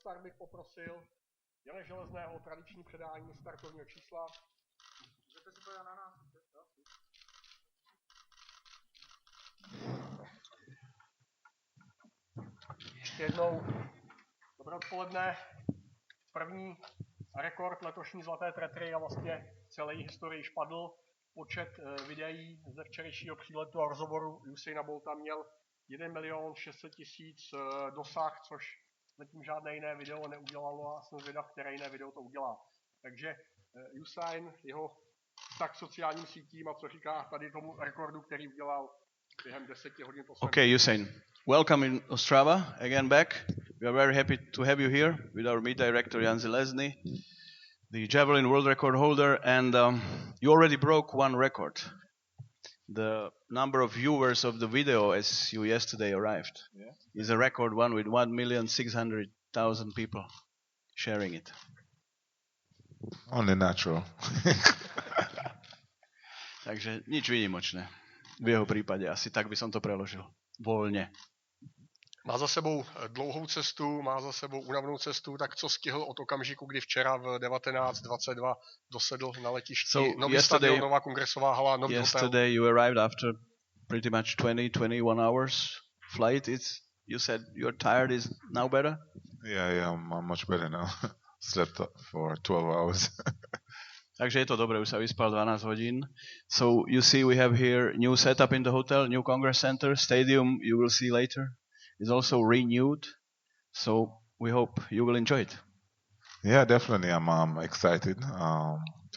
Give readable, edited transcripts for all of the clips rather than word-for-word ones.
start bych poprosil Jana Železného o tradiční předání startovního čísla. Můžete si podat na nás. Ještě jednou dobré odpoledne. První rekord letošní Zlaté tretry a vlastně celé historii již padl. Počet videí ze včerejšího příletu a rozhovoru Usaina Bolta měl 1 600 000 dosah, což zatím žádné jiné video neudělalo a jsem zvědav, které jiné video to udělá. Takže Usain, jeho vztah k sociálním sítím a co říká tady tomu rekordu, který udělal během 10 hodin po svém. Okay, Usain, welcome in Ostrava, again back. We are very happy to have you here with our meet director Jan Zelezny, the javelin world record holder, and you already broke one record. The number of viewers of the video as you yesterday arrived is a record one with 1,600,000 people sharing it. Only natural. Takže nič výnimočné. V jeho prípade asi tak by som to preložil. Voľne. Má za sebou dlouhou cestu, má za sebou únavnou cestu, tak co stihl od okamžiku, kdy včera v 19:22 dosedl na letišti, nový stadion, nová kongresová hala, nový hotel. Yesterday you arrived after pretty much 21 hours flight. You said you're tired, is now better? Yeah, I'm much better now. Slept for 12 hours. Takže je to dobré, už sa vyspal 12 hodín. So you see we have here new setup in the hotel, new Congress Center, stadium you will see later is also renewed. So we hope you will enjoy it. Yeah, definitely. I'm excited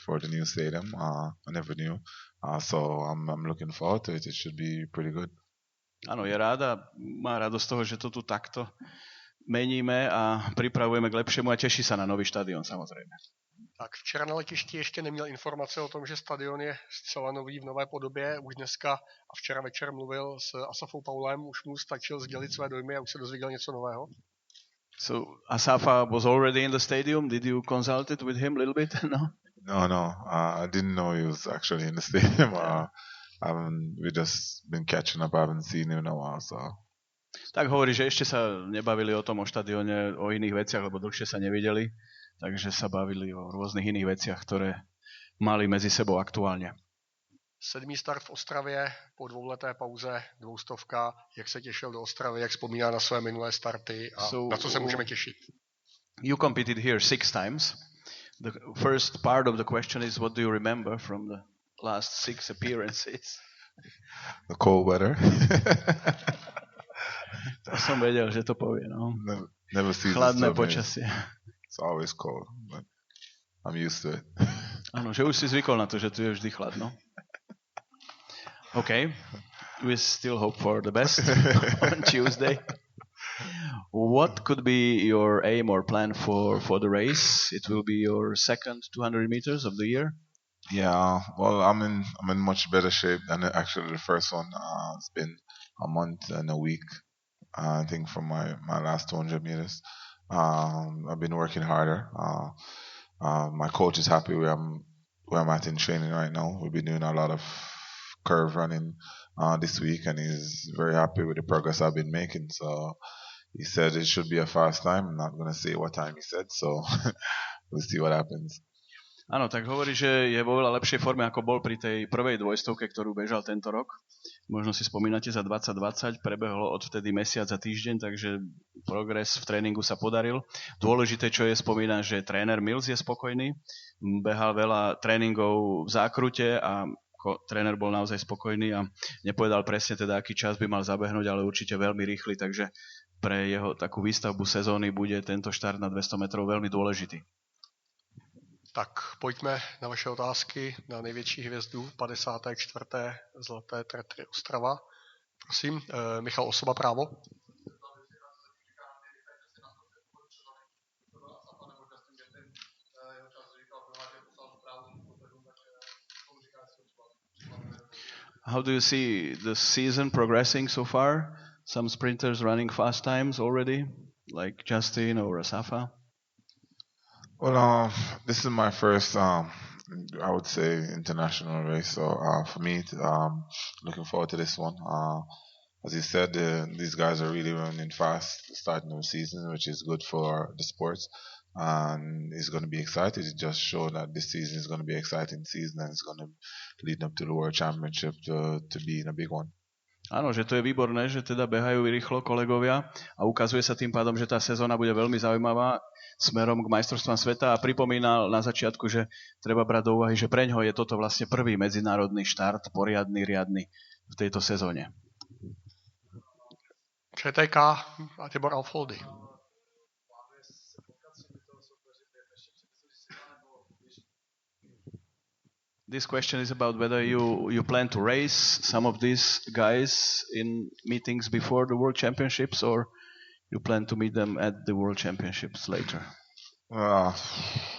for the new stadium. I never knew. So I'm looking forward to it. It should be pretty good. Áno, je rád a má radosť z toho, že to tu takto meníme a pripravujeme k lepšiemu a teší sa na nový štadión, samozrejme. Tak včera na letišti ještě neměl informace o tom, že stadion je zcela nový v nové podobě. Už dneska a včera večer mluvil s Asafou Paulem, už mu stačil sdělit své dojmy a už se dozvěděl něco nového. So Asafa was already in the stadium. Did you consult it with him a little bit? No? No. I didn't know he was actually in the stadium. We just been catching up. I haven't seen him in a while, so. Tak hovorí, že ešte sa nebavili o tom, o štadióne, o iných veciach, lebo dlhšie sa nevideli. Takže sa bavili o rôznych iných veciach, ktoré mali medzi sebou aktuálne. 7. start v Ostravě po dvouleté pauze, 200. Jak se těšil do Ostravy, jak vzpomíná na své minulé starty a na co se můžeme těšit? You competed here 6 times. The first part of the question is what do you remember from the last 6 appearances? The cold weather. To som vedel, že to povie, no. Never seen chladné počasie. It's always cold, but I'm used to it. Áno, že už si zvykol na to, že tu je vždy chladno. Okay, we still hope for the best on Tuesday. What could be your aim or plan for the race? It will be your second 200 meters of the year. Yeah, well, I'm in much better shape than actually the first one. It's been a month and a week, I think, from my last 200 meters. I've been working harder. My coach is happy where I'm at in training right now. We've been doing a lot of curve running this week, and he's very happy with the progress I've been making. So he said it should be a fast time. I'm not going to say what time he said, so we'll see what happens. Áno, tak hovorí, že je vo veľa lepšej forme, ako bol pri tej prvej dvojstovke, ktorú bežal tento rok. Možno si spomínate, za 2020 prebehlo odvtedy mesiac a týždeň, takže progres v tréningu sa podaril. Dôležité, čo je, spomína, že tréner Mills je spokojný. Behal veľa tréningov v zákrute a tréner bol naozaj spokojný a nepovedal presne teda, aký čas by mal zabehnúť, ale určite veľmi rýchly, takže pre jeho takú výstavbu sezóny bude tento štart na 200 metrov veľmi dôležitý. Tak pojďme na vaše otázky na největší hvězdu 54. Zlaté tretry Ostrava. Prosím, Michal Osoba, právo. How do you see the season progressing so far? Some sprinters running fast times already, like Justin or Asafa? Well, this is my first, I would say, international race. So for me, looking forward to this one. as you said, these guys are really running fast starting the season, which is good for the sports. And it's going to be exciting. It just shows that this season is going to be an exciting season and it's going to lead up to the World Championship to be in a big one. Áno, že to je výborné, že teda behajú rýchlo kolegovia a ukazuje sa tým pádom, že tá sezóna bude veľmi zaujímavá smerom k majstrovstvám sveta a pripomínal na začiatku, že treba brať do úvahy, že preňho je toto vlastne prvý medzinárodný štart, poriadny, riadny v tejto sezóne. ČTK a Tibor Alfoldy. This question is about whether you plan to race some of these guys in meetings before the World Championships or you plan to meet them at the World Championships later?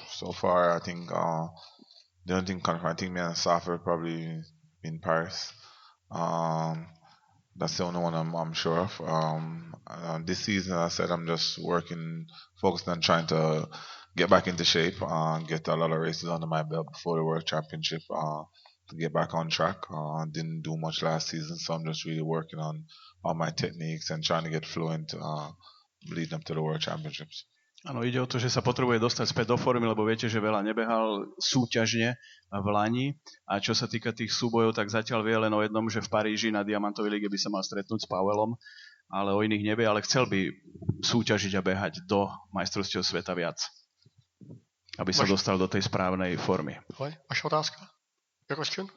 So far, I think the only thing confirmed, I think me and Safa probably in Paris. That's the only one I'm sure of. This season, I said I'm just focused on trying to get back into shape, get a lot of races under my belt before the World Championship, to get back on track. Didn't do much last season, so I'm just really working on all my techniques and trying to get fluent leading up to the World Championships. Áno, ide o to, že sa potrebuje dostať späť do formy, lebo viete, že veľa nebehal súťažne v Lani. A čo sa týka tých súbojov, tak zatiaľ vie len o jednom, že v Paríži na Diamantovej lige by sa mal stretnúť s Powellom, ale o iných nevie, ale chcel by súťažiť a behať do majstrovstiev sveta viac, aby sa dostal do tej správnej formy. Vaša otázka? Question?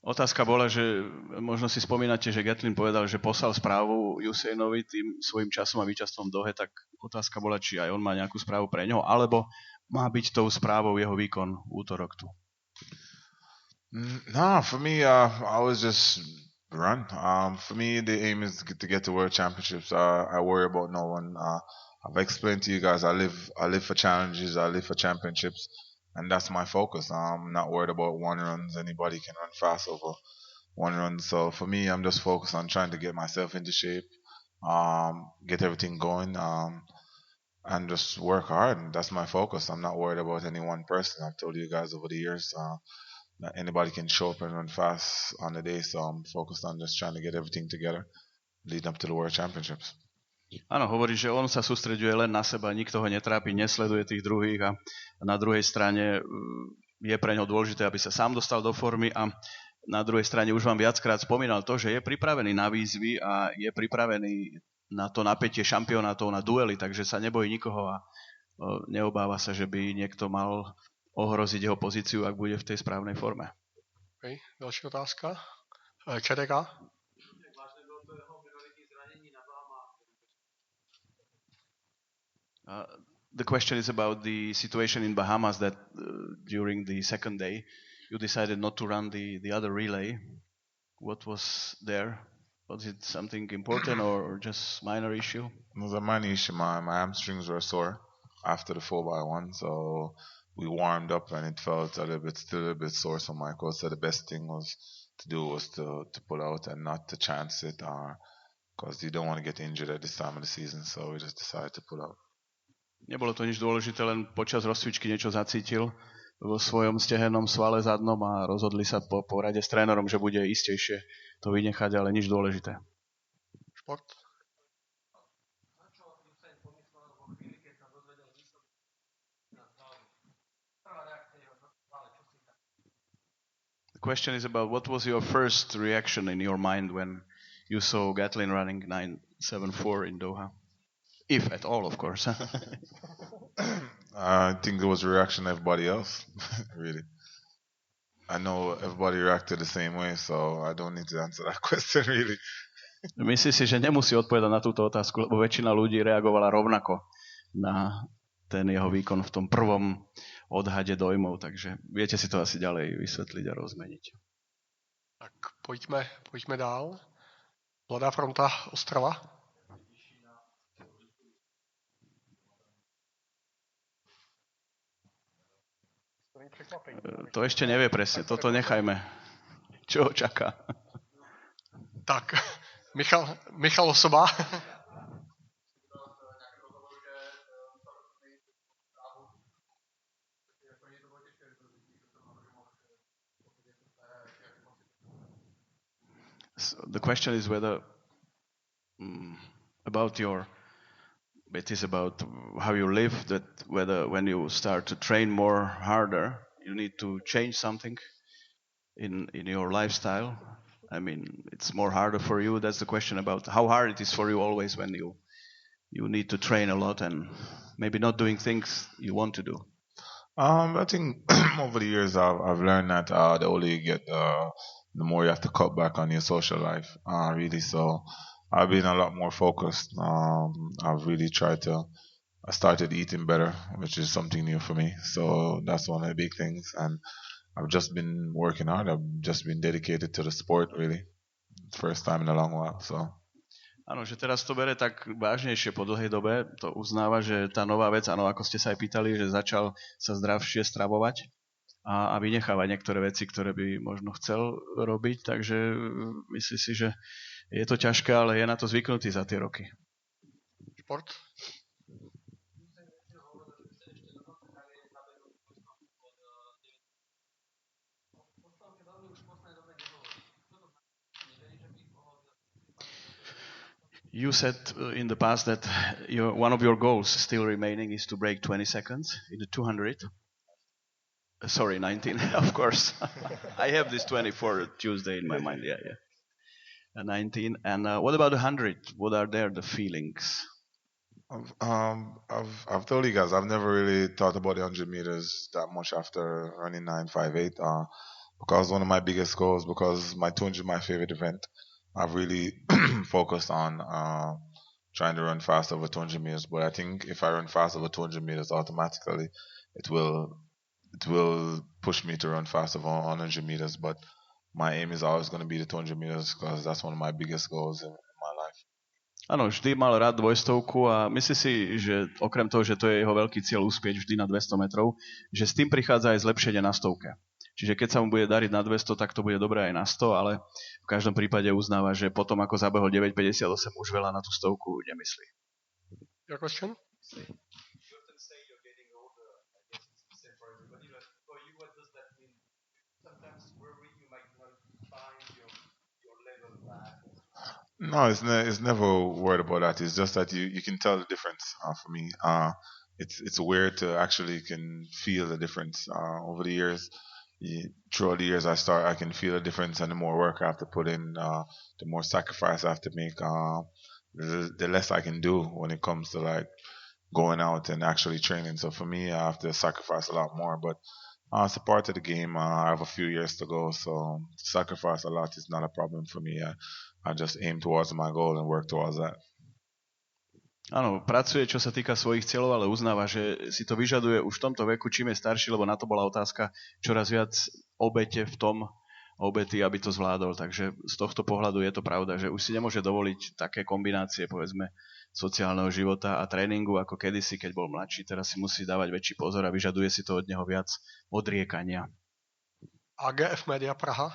Otázka bola, že možno si spomínate, že Gatlin povedal, že poslal správu Usainovi tým svojim časom a víťazstvom v Dohe, tak otázka bola, či aj on má nejakú správu pre ňoho, alebo má byť tou správou jeho výkon útorok tu. No, for me, I always just run. For me, the aim is to get to World Championships. I worry about no one. I've explained to you guys, I live for challenges. I live for championships. And that's my focus. I'm not worried about one runs. Anybody can run fast over one run. So for me, I'm just focused on trying to get myself into shape, get everything going, and just work hard. And that's my focus. I'm not worried about any one person. I've told you guys over the years that anybody can show up and run fast on the day. So I'm focused on just trying to get everything together, leading up to the World Championships. Áno, hovorí, že on sa sústreďuje len na seba, nikto ho netrápi, nesleduje tých druhých a na druhej strane je pre ňo dôležité, aby sa sám dostal do formy a na druhej strane už vám viackrát spomínal to, že je pripravený na výzvy a je pripravený na to napätie šampionátov, na duely, takže sa nebojí nikoho a neobáva sa, že by niekto mal ohroziť jeho pozíciu, ak bude v tej správnej forme. Okay, ďalšia otázka. ČDK? The question is about the situation in Bahamas that during the second day you decided not to run the other relay. What was there? Was it something important or just minor issue? It was a minor issue. My hamstrings were sore after the 4x1, so we warmed up and it felt still a little bit sore. So my coach said the best thing was to pull out and not to chance it, because you don't want to get injured at this time of the season. So we just decided to pull out. Nebolo to nič dôležité, len počas rozcvičky niečo zacítil vo svojom stehennom svale zadnom a rozhodli sa po rade s trénerom, že bude istejšie to vynechať, ale nič dôležité. Šport? The question is about what was your first reaction in your mind when you saw Gatlin running 9.74 in Doha? If at all, of course. I think it was a reaction of everybody else, really. I know everybody reacted the same way, so I don't need to answer that question, really. Myslím si, že nemusí odpovedať na túto otázku, lebo väčšina ľudí reagovala rovnako na ten jeho výkon v tom prvom odhade dojmov, takže viete si to asi ďalej vysvetliť a rozmeniť. Tak poďme dál. Mladá fronta Ostrava. To ešte nevie presne, toto nechajme. Čo ho čaká? Tak, Michal Osoba. the question is whether about your, it is about how you live, that whether when you start to train more harder, you need to change something in your lifestyle. I mean, it's more harder for you. That's the question about how hard it is for you always when you need to train a lot and maybe not doing things you want to do. I think over the years I've learned that the older you get, the more you have to cut back on your social life. Really, so I've been a lot more focused. I've really tried to. I started eating better, which is something new for me. So that's one of the big things, and I've just been working hard. I've just been dedicated to the sport, really. First time in a long while, so. Áno, že teraz to bere tak vážnejšie po dlhej dobe, to uznáva, že tá nová vec, áno, ako ste sa aj pýtali, že začal sa zdravšie stravovať a vynechávať niektoré veci, ktoré by možno chcel robiť, takže myslím si, že je to ťažké, ale je na to zvyknutý za tie roky. Šport? You said in the past that one of your goals still remaining is to break 20 seconds in the 200. Sorry, 19, of course. I have this 20 for Tuesday in my mind. Yeah. 19. And what about the 100? What are there the feelings? I've told you guys I've never really thought about the 100 meters that much after running 958. Because one of my biggest goals, because my 200 is my favorite event. I've really focused on trying to run fast over 200 meters. But I think if I run fast over 200 meters, automatically it will push me to run fast over 100 meters. But my aim is always going to be the 200 meters because that's one of my biggest goals in my life. Áno, vždy mal rád dvojstovku a myslí si, že okrem toho, že to je jeho veľký cieľ uspieť vždy na 200 metrov, že s tým prichádza aj zlepšenie na stovke. Čiže keď sa mu bude dariť na 200, tak to bude dobré aj na 100, ale v každom prípade uznáva, že potom ako zabehol 9,58 už veľa na tú stovku nemyslí. Your question? No, it's never worried about that. It's just that you can tell the difference for me. It's weird to actually can feel the difference over the years. Throughout the years, I can feel the difference, and the more work I have to put in, the more sacrifice I have to make, the less I can do when it comes to like going out and actually training. So for me, I have to sacrifice a lot more, but it's a part of the game. I have a few years to go, so sacrifice a lot is not a problem for me. I just aim towards my goal and work towards that. Áno, pracuje, čo sa týka svojich cieľov, ale uznáva, že si to vyžaduje už v tomto veku, čím je starší, lebo na to bola otázka, čoraz viac obete obety, aby to zvládol. Takže z tohto pohľadu je to pravda, že už si nemôže dovoliť také kombinácie, povedzme, sociálneho života a tréningu, ako kedysi, keď bol mladší. Teraz si musí dávať väčší pozor a vyžaduje si to od neho viac odriekania. AGF Media Praha?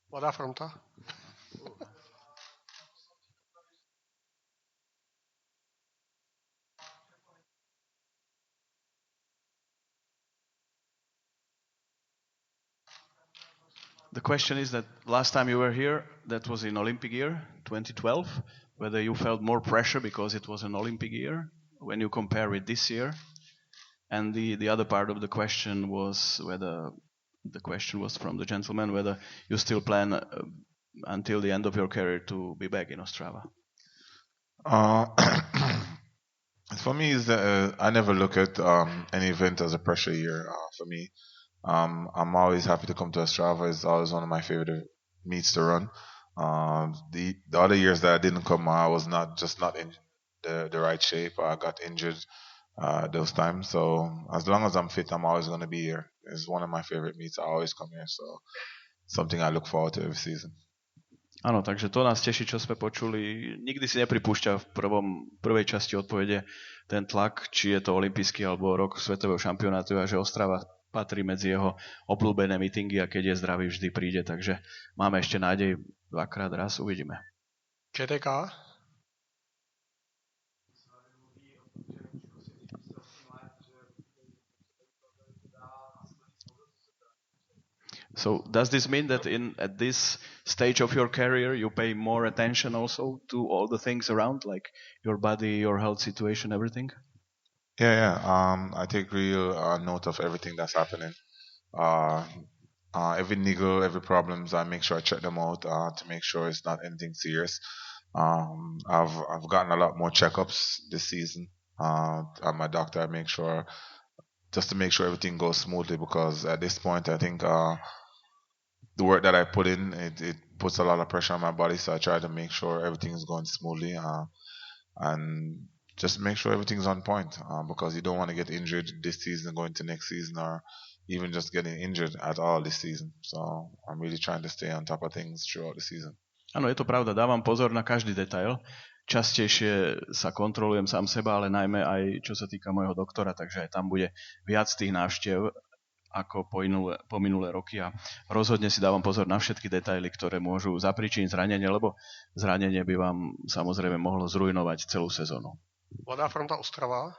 Mladá fronta? The question is that last time you were here, that was in Olympic year, 2012, whether you felt more pressure because it was an Olympic year when you compare with this year. And the other part of the question was whether the question was from the gentleman, whether you still plan until the end of your career to be back in Ostrava. For me, I never look at any event as a pressure year. For me, I'm always happy to come to Ostrava. It's always one of my favorite meets to run. The other years that I didn't come, I was not in the right shape. I got injured those times. So as long as I'm fit, I'm always going to be here. It's one of my favorite meets. I always come here. So something I look forward to every season. Áno, takže to nás teší, čo sme počuli. Nikdy si nepripúšťa v prvej časti odpovede ten tlak, či je to olympijský alebo rok svetového šampionátu a že Ostrava patrí medzi jeho obľúbené mítingy a keď je zdravý, vždy príde. Takže máme ešte nádej dvakrát raz, uvidíme. ČTK? So does this mean that at this stage of your career you pay more attention also to all the things around, like your body, your health situation, everything? Yeah. I take real note of everything that's happening. Uh, every niggle, every problems, I make sure I check them out to make sure it's not anything serious. I've gotten a lot more checkups this season. At my doctor, I make sure just to make sure everything goes smoothly because at this point, I think the work that I put in it puts a lot of pressure on my body. So I try to make sure everything is going smoothly and just make sure everything's on point because you don't want to get injured this season going to next season or even just getting injured at all this season. So I'm really trying to stay on top of things throughout the season. Áno, je to pravda, dávam pozor na každý detail. Častejšie sa kontrolujem sám seba, ale najmä aj čo sa týka môjho doktora, takže aj tam bude viac tých návštev ako po minulé roky a rozhodne si dávam pozor na všetky detaily, ktoré môžu zapríčiniť zranenie, lebo zranenie by vám samozrejme mohlo zrujnovať celú sezónu. Mladá fronta Ostrava.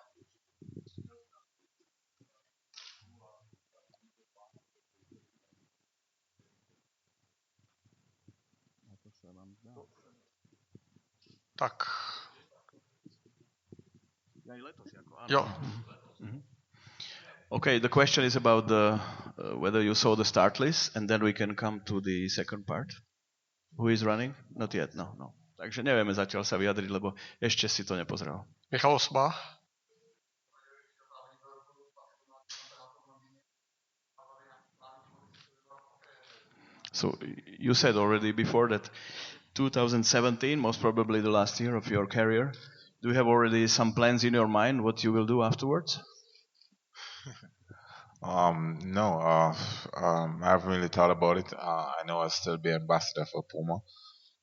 Tak. Jo. Okay, the question is about whether you saw the start list, and then we can come to the second part. Who is running? Not yet, no. Takže nevieme zatiaľ sa vyjadriť, lebo ešte si to nepozrel. Michal Osoba. So you said already before that 2017, most probably the last year of your career. Do you have already some plans in your mind what you will do afterwards? No, I haven't really thought about it. I know I'll still be ambassador for Puma,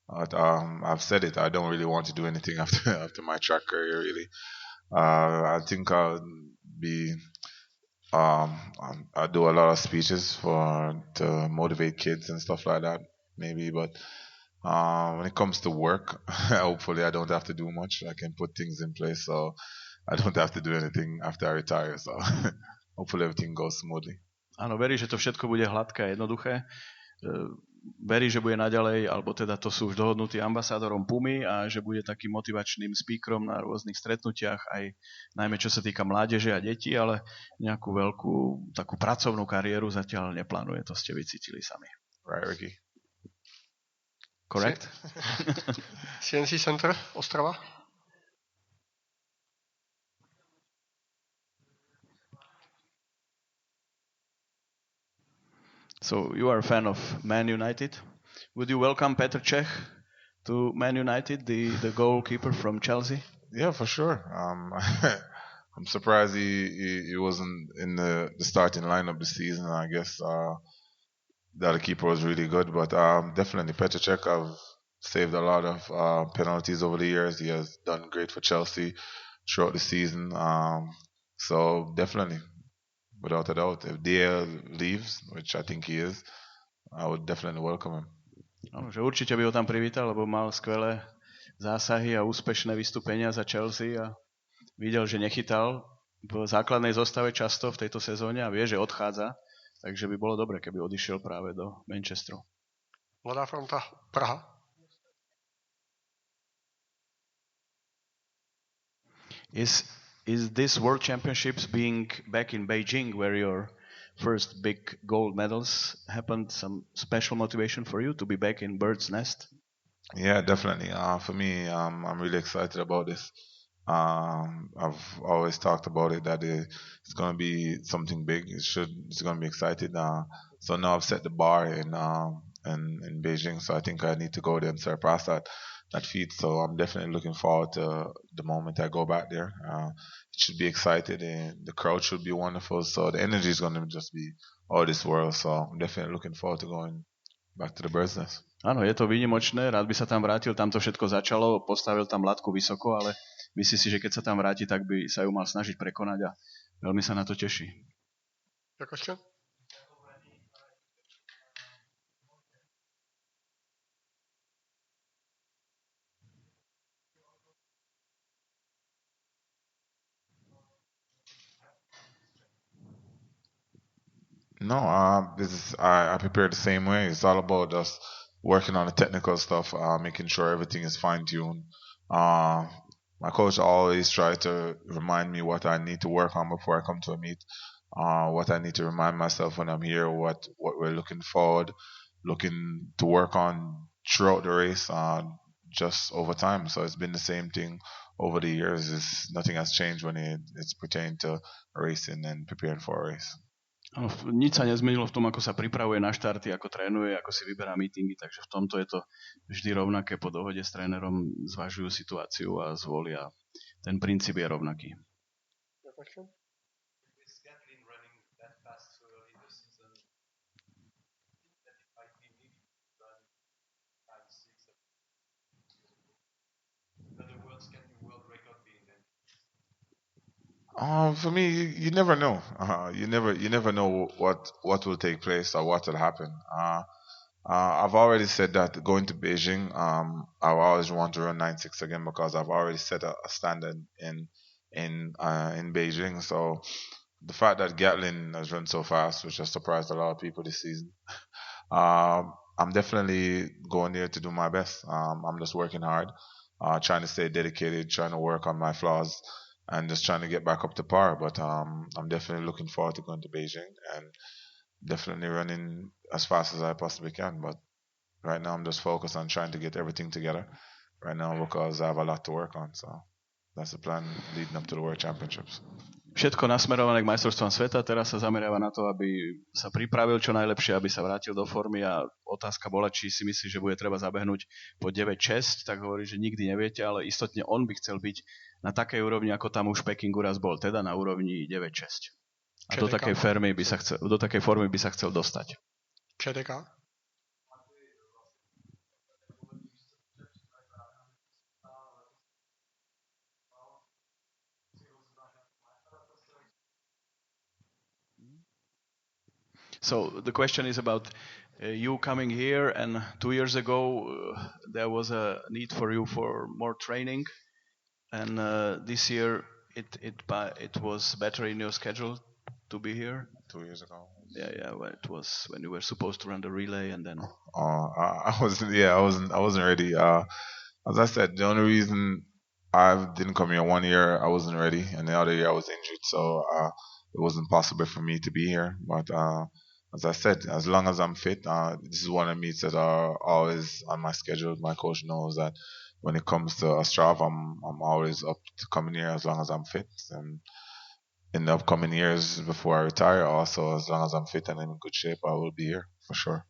but I've said it. I don't really want to do anything after my track career. Really, I think I'll be I do a lot of speeches to motivate kids and stuff like that, maybe. But when it comes to work, hopefully I don't have to do much. I can put things in place, so I don't have to do anything after I retire. So hopefully everything goes smoothly. Áno, verí, že to všetko bude hladké a jednoduché. Verí, že bude naďalej, alebo teda to sú už dohodnutí ambasádorom Pumy a že bude takým motivačným speakerom na rôznych stretnutiach, aj najmä čo sa týka mládeže a detí, ale nejakú veľkú takú pracovnú kariéru zatiaľ neplánuje, to ste vycítili sami. Right, Ricky? Correct? CNC Center Ostrava. So you are a fan of Man United. Would you welcome Petr Cech to Man United, the goalkeeper from Chelsea? Yeah, for sure. I'm surprised he wasn't in the starting lineup this season. I guess the other keeper was really good, but definitely Petr Cech. I've saved a lot of penalties over the years. He has done great for Chelsea throughout the season. So definitely, without a doubt, if DL leaves, which I think he is, I would definitely welcome him. Áno, že určite by ho tam privítal, lebo mal skvelé zásahy a úspešné vystúpenia za Chelsea a videl, že nechytal v základnej zostave často v tejto sezóne a vie, že odchádza, takže by bolo dobre, keby odišiel práve do Manchesteru. Mladá fronta Praha. Is this World Championships being back in Beijing, where your first big gold medals happened, some special motivation for you to be back in Bird's Nest? Yeah, definitely. For me, I'm really excited about this. I've always talked about it that it's going to be something big. It's going to be exciting. So now I've set the bar in Beijing. So I think I need to go there and surpass that feat. So I'm definitely looking forward to the moment I go back there. It should be exciting, and the crowd should be wonderful. So the energy is going to just be all this world. So I'm definitely looking forward to going back to the Bird's Nest. Áno, je to výnimočné, rád by sa tam vrátil, tam to všetko začalo, postavil tam latku vysoko, ale myslí si, že keď sa tam vráti, tak by sa ju mal snažiť prekonať a veľmi sa na to teší. Ďakujem. No, I prepare the same way. It's all about just working on the technical stuff, making sure everything is fine tuned. Uh, my coach always try to remind me what I need to work on before I come to a meet. What I need to remind myself when I'm here, what we're looking forward, looking to work on throughout the race, just over time. So it's been the same thing over the years. Nothing has changed when it's pertaining to racing and preparing for a race. Áno, nič sa nezmenilo v tom, ako sa pripravuje na štarty, ako trénuje, ako si vyberá meetingy, takže v tomto je to vždy rovnaké. Po dohode s trénerom zvažujú situáciu a zvolia. Ten princíp je rovnaký. For me, you never know. You never know what will take place or what will happen. I've already said that going to Beijing, I always want to run 9.6 again because I've already set a standard in Beijing. So the fact that Gatlin has run so fast, which has surprised a lot of people this season, I'm definitely going there to do my best. I'm just working hard, trying to stay dedicated, trying to work on my flaws, and just trying to get back up to par. But I'm definitely looking forward to going to Beijing and definitely running as fast as I possibly can. But right now, I'm just focused on trying to get everything together right now because I have a lot to work on. So that's the plan leading up to the World Championships. Všetko nasmerované k majstrovstvám sveta, teraz sa zameriava na to, aby sa pripravil čo najlepšie, aby sa vrátil do formy a otázka bola, či si myslí, že bude treba zabehnúť po 9.6, tak hovorí, že nikdy neviete, ale istotne on by chcel byť na takej úrovni, ako tam už v Pekingu raz bol, teda na úrovni 9.6. A do takej formy by sa chcel dostať. ČTK? So the question is about you coming here, and 2 years ago there was a need for you for more training, and this year it was better in your schedule to be here. 2 years ago. Yeah. Well, it was when you were supposed to run the relay, and then. I wasn't ready. As I said, the only reason I didn't come here 1 year, I wasn't ready, and the other year I was injured, so it wasn't possible for me to be here. But as I said, as long as I'm fit, this is one of the meets that are always on my schedule. My coach knows that when it comes to Ostrava, I'm always up to coming here as long as I'm fit. And in the upcoming years before I retire, also as long as I'm fit and in good shape, I will be here for sure.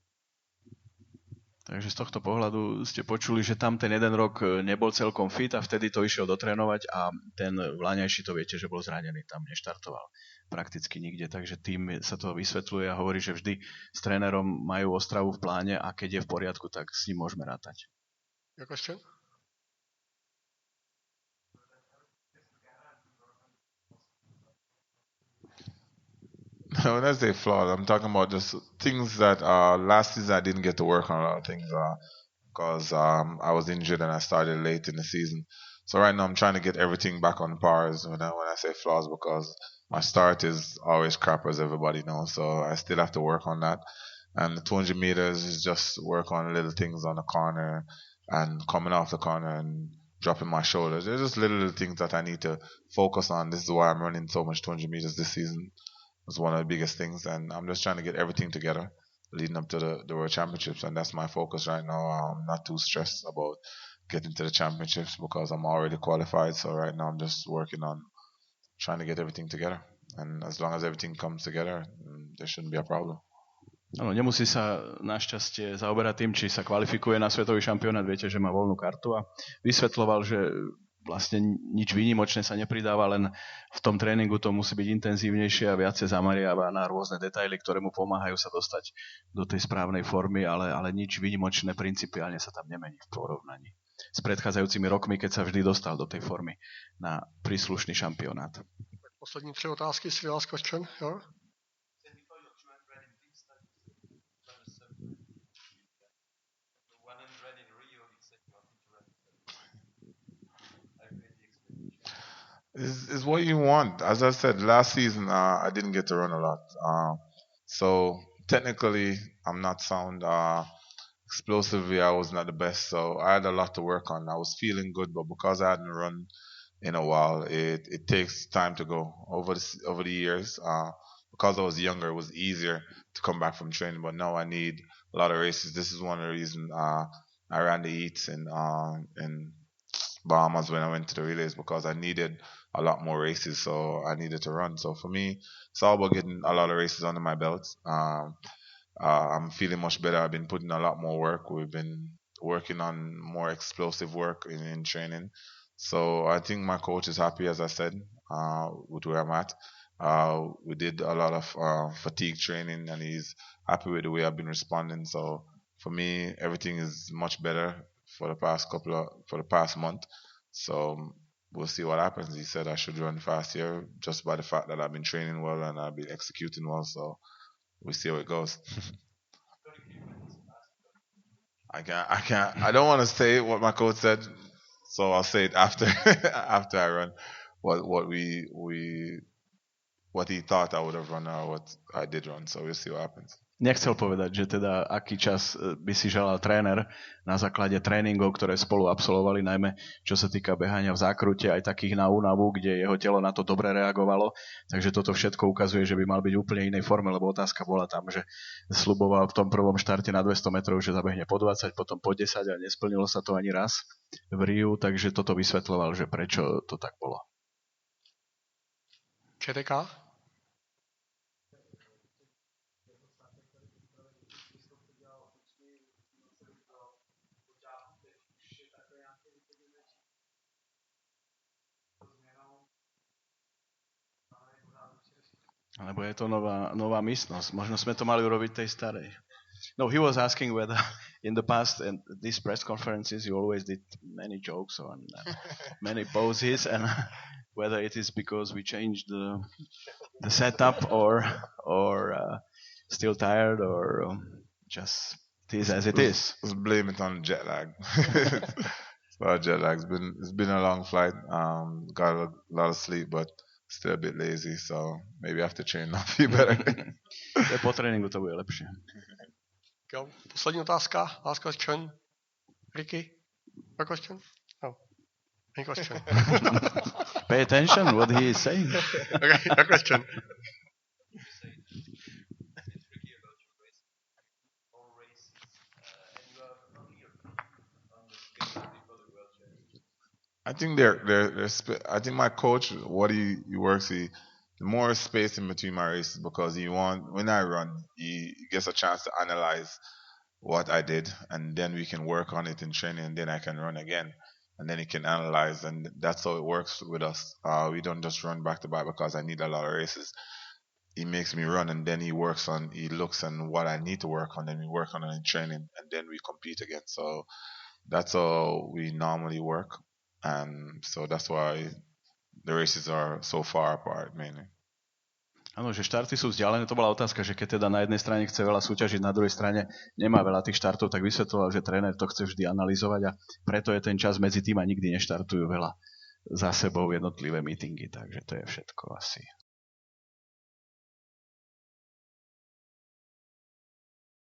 Takže z tohto pohľadu ste počuli, že tam ten jeden rok nebol celkom fit a vtedy to išiel dotrénovať a ten Vláňajší to viete, že bol zranený, tam neštartoval prakticky nikde, takže tým sa to vysvetľuje a hovorí, že vždy s trénerom majú Ostravu v pláne a keď je v poriadku, tak s ním môžeme rátať. Ďakujem. When I say flawed, I'm talking about just things that last season I didn't get to work on a lot of things because I was injured and I started late in the season. So right now I'm trying to get everything back on pars when I say flaws because my start is always crap as everybody knows. So I still have to work on that. And the 200 meters is just work on little things on the corner and coming off the corner and dropping my shoulders. There's just little things that I need to focus on. This is why I'm running so much 200 meters this season. It's one of the biggest things, and I'm just trying to get everything together leading up to the World Championships, and that's my focus right now. I'm not too stressed about getting to the championships because I'm already qualified. So right now I'm just working on trying to get everything together, and as long as everything comes together, there shouldn't be a problem. Áno, nemusí sa našťastie zaoberať tým, či sa kvalifikuje na svetový šampionát. Viete, že má voľnú kartu a vysvetľoval, že vlastne nič výnimočné sa nepridáva, len v tom tréningu to musí byť intenzívnejšie a viacej zameriava na rôzne detaily, ktoré mu pomáhajú sa dostať do tej správnej formy, ale nič výnimočné principiálne sa tam nemení v porovnaní s predchádzajúcimi rokmi, keď sa vždy dostal do tej formy na príslušný šampionát. Poslední 3 otázky, si last question, jo? Is what you want. As I said, last season I didn't get to run a lot. So technically, I'm not sound. Explosively, I was not the best. So I had a lot to work on. I was feeling good, but because I hadn't run in a while, it takes time to go over the years. Because I was younger, it was easier to come back from training. But now I need a lot of races. This is one of the reasons I ran the heats in Bahamas when I went to the relays because I needed a lot more races, so I needed to run. So for me, it's all about getting a lot of races under my belt. I'm feeling much better. I've been putting a lot more work. We've been working on more explosive work in training. So I think my coach is happy, as I said, with where I'm at. We did a lot of fatigue training, and he's happy with the way I've been responding. So for me, everything is much better for the past month. So we'll see what happens. He said I should run fast here just by the fact that I've been training well and I've been executing well. So we'll see how it goes. I don't want to say what my coach said, so I'll say it after after I run. What he thought I would have run or what I did run. So we'll see what happens. Nechcel povedať, že teda aký čas by si želal tréner na základe tréningov, ktoré spolu absolvovali, najmä čo sa týka behania v zákrute, aj takých na únavu, kde jeho telo na to dobre reagovalo. Takže toto všetko ukazuje, že by mal byť úplne inej forme, lebo otázka bola tam, že sľuboval v tom prvom štarte na 200 metrov, že zabehne po 20, potom po 10 a nesplnilo sa to ani raz v Riu, takže toto vysvetľoval, že prečo to tak bolo. ČTK? Lebo je to nová místnosť. Možno sme to mali urobiť tej starej. No, he was asking whether in the past and these press conferences you always did many jokes on many poses and whether it is because we changed the setup or still tired or just it is as it is. Let's blame it on jet lag. Jet lag. It's been a long flight. Got a lot of sleep, but still a bit lazy, so maybe I have to train a few better. Po tréningu to bude lepšie. Jo, poslední otázka. Last question. Ricky? A question? No. Any question? Pay attention what he is saying. Okay, a question. I think I think my coach, what he works, the more space in between my races because when I run, he gets a chance to analyze what I did, and then we can work on it in training, and then I can run again, and then he can analyze, and that's how it works with us. We don't just run back to back because I need a lot of races. He makes me run, and then he looks on what I need to work on, and we work on it in training, and then we compete again. So that's how we normally work. And so that's why the races are so far apart mainly. Áno, že štarty sú vzdialené, to bola otázka, že keď teda na jednej strane chce veľa súťažiť, na druhej strane nemá veľa tých štartov, tak vysvetľoval, že tréner to chce vždy analyzovať a preto je ten čas medzi tým a nikdy neštartujú veľa za sebou jednotlivé meetingy, takže to je všetko asi.